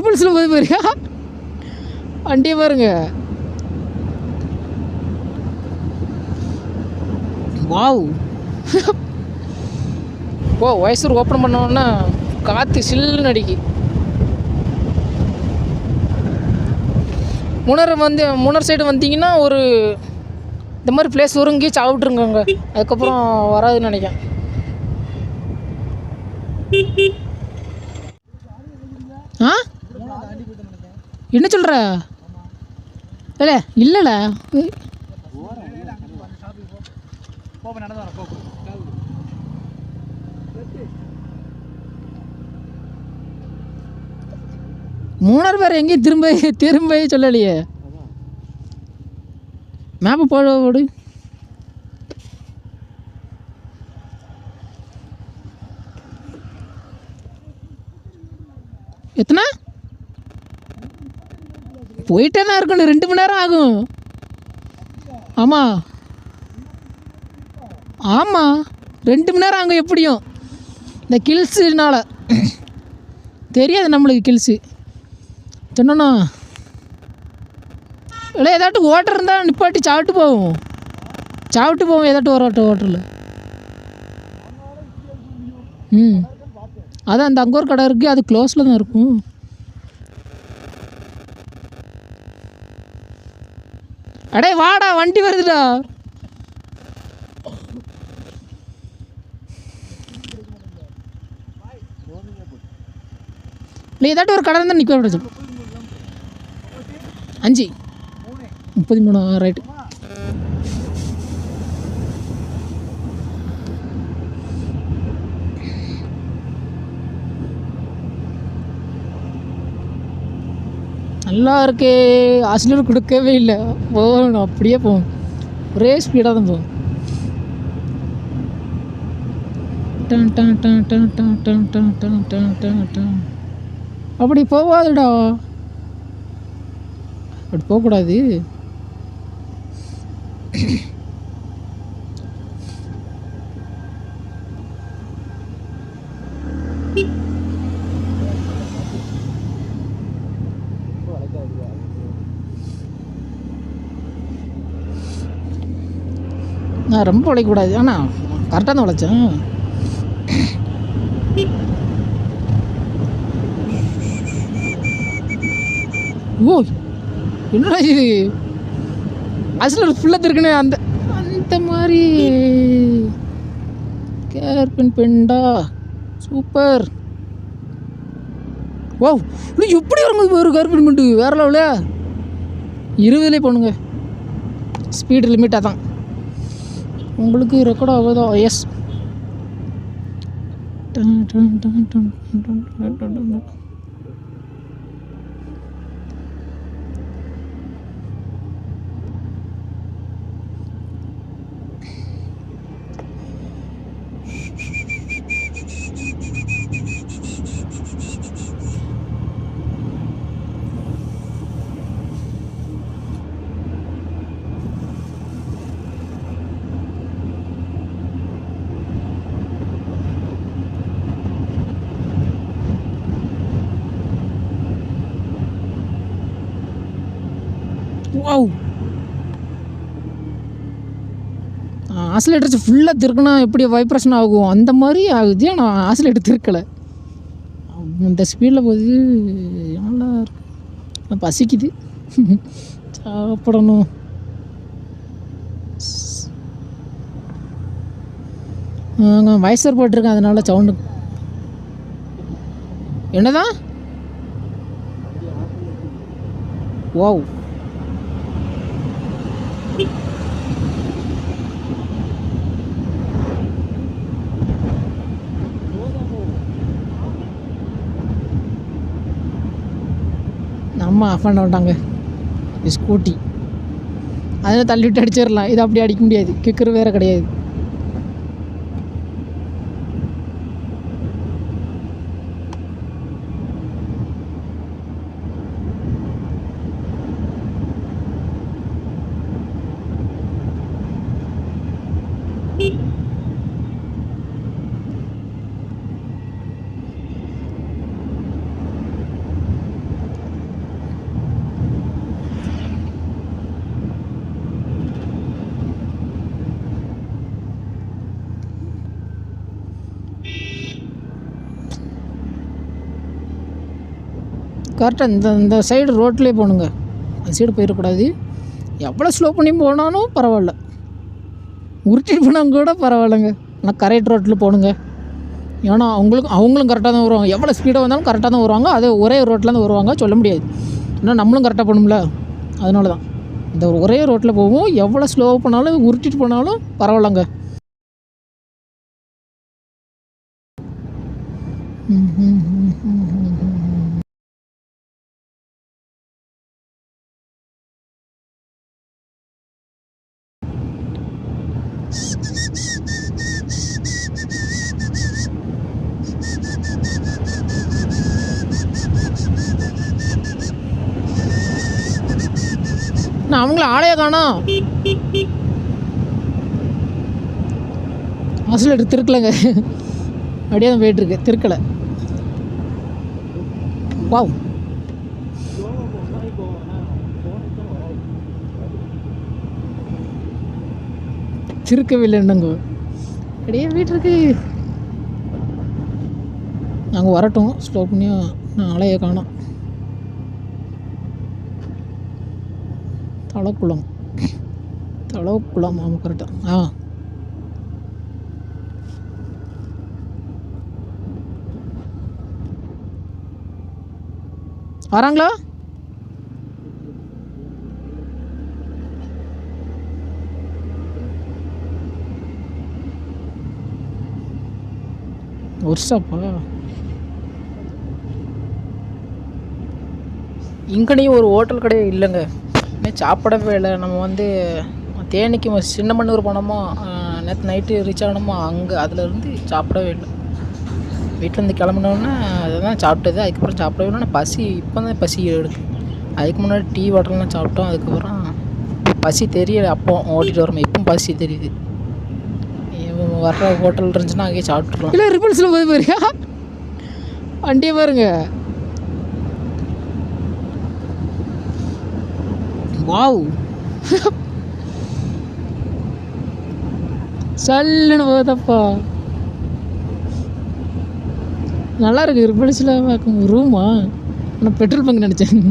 பல்ஸில் போய் பாருங்க, வண்டியை பாருங்க. வாவ். வயசூர் ஓப்பன் பண்ணோன்னா காற்று சில்லுன்னு அடிக்கி. மூணார் சைடு வந்தீங்கன்னா ஒரு இந்த மாதிரி பிளேஸ் வரும். இங்கேயே சாப்பிட்ருங்க, அங்கே அதுக்கப்புறம் வராதுன்னு நினைக்கிறேன். ஆ என்ன சொல்கிற? இல்லை இல்லைல்ல, மூணார் பேர் எங்கேயும் திரும்ப சொல்லலையே. மேப்பு போடு. எத்தனை போயிட்டே தான் இருக்கணும், 2 மணி நேரம் ஆகும். ஆமாம் 2 மணி நேரம் ஆகும் எப்படியும். இந்த கில்ஸுனால தெரியாது நம்மளுக்கு கில்ஸு சொன்னோன்னா. இல்லை ஏதாட்டும் ஓட்டர் இருந்தால் நிப்பாட்டி சாப்பிட்டு போவோம் ஏதாட்டும் ஒரு ஹோட்டலில். அதான் அந்த அங்கே ஒரு கடை இருக்குது, அது க்ளோஸில் தான் இருக்கும். அடே வாடா, வண்டி வருதுடா. இல்லை ஏதாட்டும் ஒரு கடை இருந்தால் நிற்க விட சொல்லு. 5:33 ரைட்டு. நல்லா இருக்கே. ஆக்சிலேட்டர் கொடுக்கவே இல்லை, போகணும் அப்படியே போகும், ஒரே ஸ்பீடாக தான் போகும். அப்படி போகாதுடா, அப்படி போகக்கூடாது. நான் ரொம்ப உழைக்கக்கூடாது, ஆனால் கரெக்டாக தான் உழைச்சேன். ஓ என்னடா இது, அசல் ஃபுல்லாக இருக்குன்னு அந்த மாதிரி கேர்பின் பெண்டா சூப்பர். ஓ எப்படி வரும்போது ஒரு கேர்பின் பெண்டு வேற லெவல. 20 போகணுங்க, ஸ்பீடு லிமிட்டாக தான். உங்களுக்கு ரெக்கார்ட் ஆகுதோ? எஸ். வாவ், ஆசிலேட்டர் ஃபுல்லாக திருக்குனா எப்படி வைப்ரேஷன் ஆகும் அந்த மாதிரி ஆகுது. ஆனால் ஆசிலேட்டர் திருக்கலை, இந்த ஸ்பீடில் போகுது. நல்லா இருக்கு, பசிக்குது, சாப்பிடணும். வயசர் போட்டிருக்கேன், அதனால சவுண்டு. என்னதான்? வாவ், நம்ம ஆஃப் பண்ண விட்டாங்க ஸ்கூட்டி, அதில் தள்ளிவிட்டு அடிச்சிடலாம். இது அப்படி அடிக்க முடியாது, கிக்கர் வேறு கிடையாது. கரெக்டாக இந்த சைடு ரோட்லேயே போகணுங்க, அந்த சைடு போயிடக்கூடாது. எவ்வளோ ஸ்லோ பண்ணி போனாலும் பரவாயில்ல, உருட்டிட்டு போனால் கூட பரவாயில்லைங்க. ஆனால் கரெக்ட் ரோட்டில் போகணுங்க. ஏன்னா அவங்களும் கரெக்டாக தான் வருவாங்க. எவ்வளோ ஸ்பீடாக வந்தாலும் கரெக்டாக தான் வருவாங்க. அது ஒரே ரோட்டில் தான் வருவாங்க, சொல்ல முடியாது. ஏன்னா நம்மளும் கரெக்டாக போகணும்ல, அதனால தான் இந்த ஒரே ரோட்டில் போவோம். எவ்வளோ ஸ்லோவாக போனாலும் உருட்டிட்டு போனாலும் பரவாயில்லைங்க. நான் அவங்கள ஆளைய காணோம். ஆக்சிலேட்டர் திருக்கலைங்க, அப்படியே தான் போயிட்டுருக்கு, திருக்கலை. வாவ், திருக்கவில்லை என்னங்க, அப்படியே போயிட்டுருக்கு. நாங்கள் வரட்டும், ஸ்லோ பண்ணி. நான் ஆளைய காணோம். தலக்குளம் ஆமாம், கரெக்டாக. வராங்களா? ஒரு ஸ்டாப்பா? இங்கனையும் ஒரு ஹோட்டல் கடையே இல்லைங்க, இன்னும் சாப்பிடவே இல்லை. நம்ம வந்து தேனிக்கு சின்னமன்னூர் போனோமோ, நேற்று நைட்டு ரீச் ஆகணுமோ, அங்கே அதிலேருந்து சாப்பிடவே இல்லை. வீட்டிலேருந்து கிளம்புனோன்னே அதுதான் சாப்பிட்டது. அதுக்கப்புறம் சாப்பிடவே இல்லை. பசி இப்போ தான் பசி எடுக்கு. அதுக்கு முன்னாடி டீ வாட்டர்லாம் சாப்பிட்டோம். அதுக்கப்புறம் பசி தெரியலை. அப்போ ஓட்டிகிட்டு வரோம், இப்போ பசி தெரியுது. வர்ற ஹோட்டல் இருந்துச்சுன்னா அங்கேயே சாப்பிட்ருலாம். இல்லை ரிப்பல்ஸில் போய் பாருங்க, வண்டியை பாருங்க. வாவ், சல்லுன்னு போதப்பா, நல்லா இருக்கு. ரிப்பல்ஸில் பார்க்கும் ரூமா, நான் பெட்ரோல் பங்க் நினச்சேன்.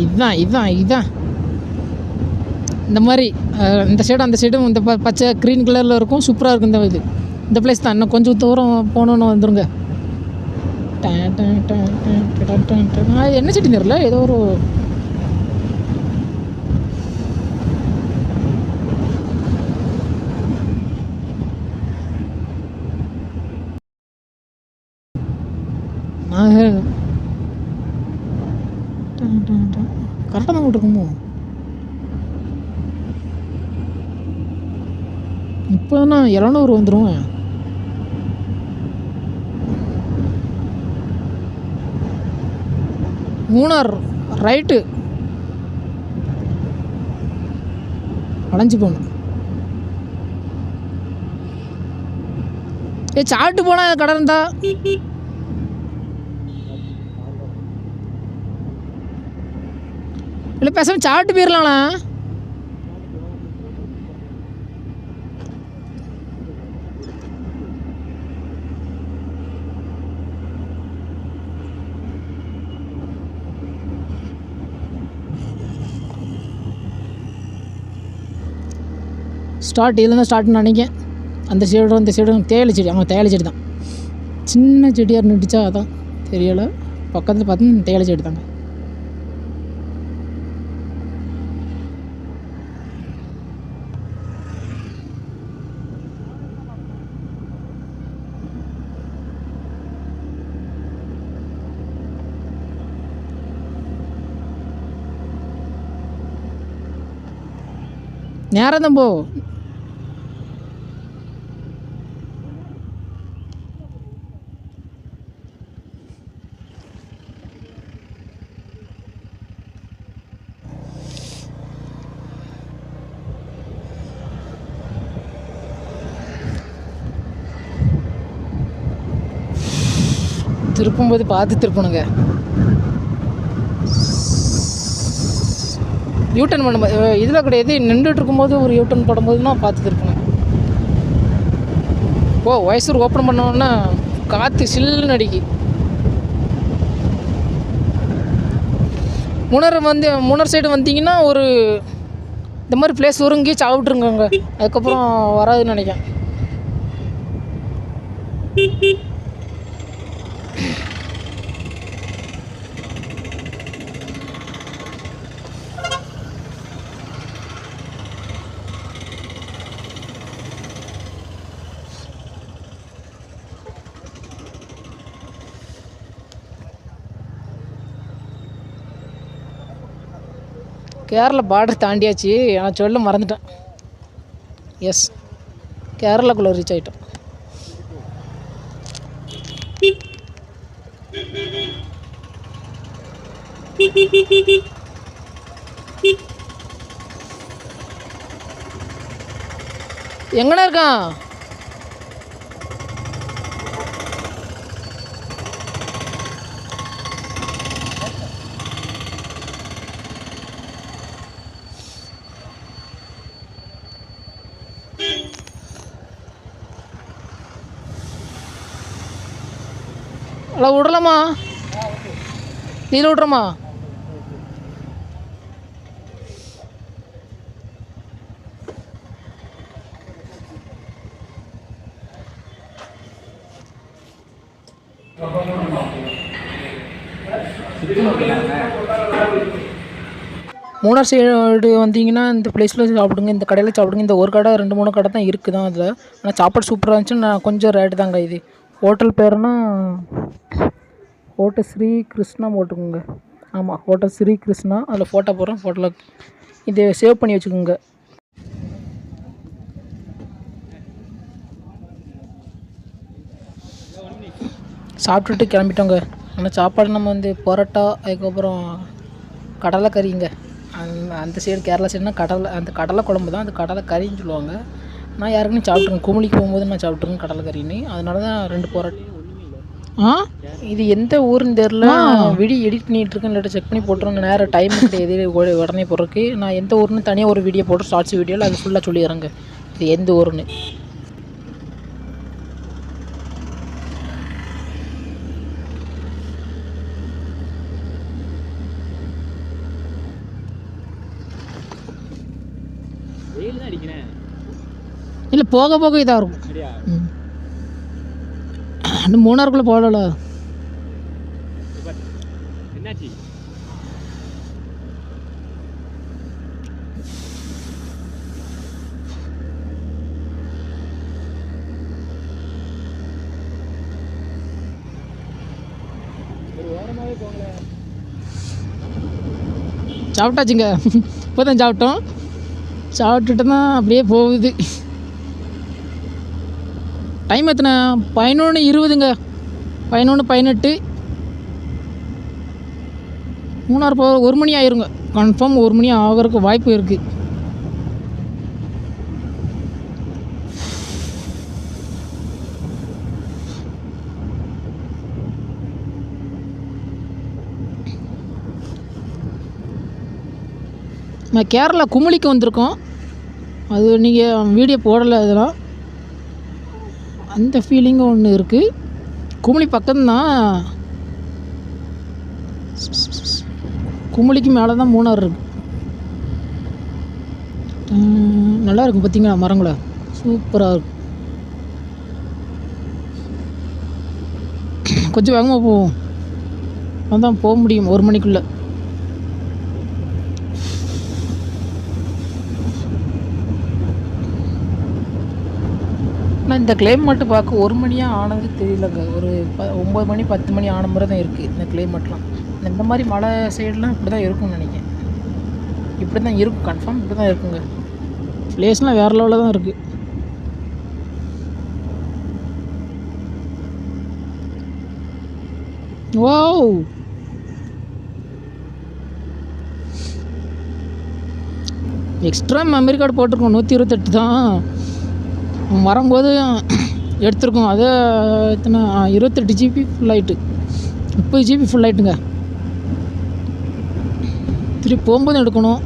இதுதான் இந்த மாதிரி இந்த சைடும் அந்த சைடும் இந்த பச்சை க்ரீன் கலரில் இருக்கும். சூப்பராக இருக்கும் இந்த பிளேஸ் தான். இன்னும் கொஞ்சம் தூரம் போகணுன்னு வந்துருங்க. என்ன செடி தெரியல, ஏதோ ஒரு கரெக்டாக தான் போட்டுருக்குமோ. இப்போ நான் 700 வந்துடுவேன். மூணார் ரைட்டு அடைஞ்சு போகணும். சாப்பிட்டு போனால் கடை இருந்தா இல்லை, பேசாமல் சாப்பிட்டு போயிடலாண்ணா. இதுலேருந்து ஸ்டார்ட்னு நினைக்கிறேன். அந்த சைடும் இந்த சைடும் தேயிலை செடி. அவங்க தேயிலை செடி தான், சின்ன செடியாக நட்டுச்சா அதான் தெரியலை. பக்கத்தில் பார்த்தா தேயிலை செடி தாங்க. நேரம் தான் போ. திருப்பும்போது பார்த்து திருப்பணுங்க. யூட்டன் பண்ணும்போது இதில் கிடையாது, நின்றுட்டு இருக்கும்போது ஒரு யூட்டன் போடும்போதுனா பார்த்து திருப்பணும். வயசூர் ஓப்பன் பண்ணோன்னா காற்று சில்லுன்னு அடிக்கி. மூணார் சைடு வந்தீங்கன்னா ஒரு இந்த மாதிரி பிளேஸ் ஒருங்கி சாப்பிட்ருங்க. அதுக்கப்புறம் வராதுன்னு நினைக்கிறேன். கேரளா பார்டர் தாண்டியாச்சு. நான் சொல்ல மறந்துட்டேன். எஸ், கேரளாக்குள்ளே ரீச் ஆகிட்டோம். எங்கண்ணா இருக்கான்? அவ்வளோ விடலாமா? இதில் விட்றோமா? மூணார் சைடு வந்தீங்கன்னா இந்த பிளேஸில் சாப்பிடுங்க, இந்த கடையில் சாப்பிடுங்க. இந்த ஒரு கடை 2-3 கடை தான் இருக்குது தான் அதில். ஆனால் சாப்பாடு சூப்பராக இருந்துச்சு. நான் கொஞ்சம் ரேட்டு தாங்க. இது ஹோட்டல் பேருனா ஹோட்டல் ஸ்ரீ கிருஷ்ணா போட்டுக்கோங்க. ஆமாம், ஹோட்டல் ஸ்ரீ கிருஷ்ணா. அதில் ஃபோட்டோ போடுறேன். ஃபோட்டோவில் இதை சேவ் பண்ணி வச்சுக்கோங்க. சாப்பிட்டுட்டு கிளம்பிட்டோங்க. ஆனால் சாப்பாடு நம்ம வந்து பரோட்டா, அதுக்கப்புறம் கடலை கறிங்க. அந்த சைடு கேரளா சைடுனா அந்த கடலை குழம்பு தான், அது கடலை கறின்னு சொல்லுவாங்க. நான் யாருக்குன்னு சாப்பிட்ருக்கேன். குமிளிக்கு போகும்போது நான் சாப்பிட்ருக்கேன் கடலை கறின்னு. அதனால தான் 2 பரோட்டா. இது எந்த ஊருன்னு தெரில. வீடியோ எடிட் பண்ணிகிட்ருக்கேன். இல்லாட்ட செக் பண்ணி போட்டுருங்க. நேரம் டைம் கிடையாது உடனே போடுறதுக்கு. நான் எந்த ஊருன்னு தனியாக ஒரு வீடியோ போடுறேன், ஷார்ட்ஸ் வீடியோவில். அது ஃபுல்லாக சொல்லிடுறேங்க இது எந்த ஊருன்னு. இல்லை, போக போக இதாக இருக்கும். இன்னும் மூணாருக்குள்ளே போகல. சாப்பிட்டாச்சுங்க. இப்போ தான் சாப்பிட்டோம். சாப்பிட்டுட்டு தான் அப்படியே போகுது. டைம் எத்தனை? 11:20ங்க. 11:18. மூணார் போக 1 மணி ஆயிருங்க. கன்ஃபார்ம் 1 மணி ஆகிறதுக்கு வாய்ப்பு இருக்குது. நான் கேரளா குமுளிக்கு வந்திருக்கோம். அது நீங்கள் வீடியோ போடலை. அதெல்லாம் அந்த ஃபீலிங்கும் ஒன்று இருக்குது. குமுளி பக்கம்தான். குமுளிக்கு மேலே தான் மூணார் இருக்குது. நல்லா இருக்கும். பார்த்தீங்களா மரங்கள? சூப்பராக இருக்கும். கொஞ்சம் வேகமாக போவோம். அதான் போக முடியும் 1 மணிக்குள்ளே. ஆனால் இந்த கிளைமேட்டு பார்க்க 1 மணியாக ஆனது தெரியலங்க. ஒரு 9 மணி 10 மணி ஆன மாதிரி தான் இருக்குது இந்த கிளைமேட்லாம். இந்த மாதிரி மலை சைடெலாம் இப்படி தான் இருக்கும்னு நினைக்கிறேன். இப்படி தான் இருக்கும். கன்ஃபார்ம் இப்படி தான் இருக்குங்க. பிளேஸ்லாம் வேறு லெவலில் தான் இருக்குது. வாவ், எக்ஸ்ட்ரா மெமரி கார்டு போட்டிருக்கோம். 128 தான் வரும்போது எடுத்துருக்கோம். அது எத்தனை 28 GB ஃபுல் ஆகிட்டு, 30 GB ஃபுல் ஆகிட்டுங்க. திருப்பி போகும்போது எடுக்கணும்.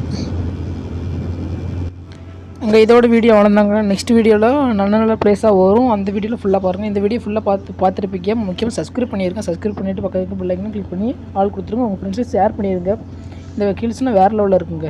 அங்கே இதோட வீடியோ அவ்வளோதாங்க. நெக்ஸ்ட் வீடியோவில் நல்ல நல்ல ப்ளேஸாக வரும். அந்த வீடியோவில் ஃபுல்லாக பாருங்கள். இந்த வீடியோ ஃபுல்லாக பார்த்துருப்பீங்க. முக்கியமாக சப்ஸ்கிரைப் பண்ணியிருக்கேன். சப்ஸ்கிரைப் பண்ணிவிட்டு பக்கத்துக்கு பிள்ளைங்கன்னு கிளிக் பண்ணி ஆள் கொடுத்துருங்க. உங்கள் ஃப்ரெண்ட்ஸுக்கு ஷேர் பண்ணிடுங்க. இந்த ஹில்ஸ்னால் வேறு லெவலில் இருக்குங்க.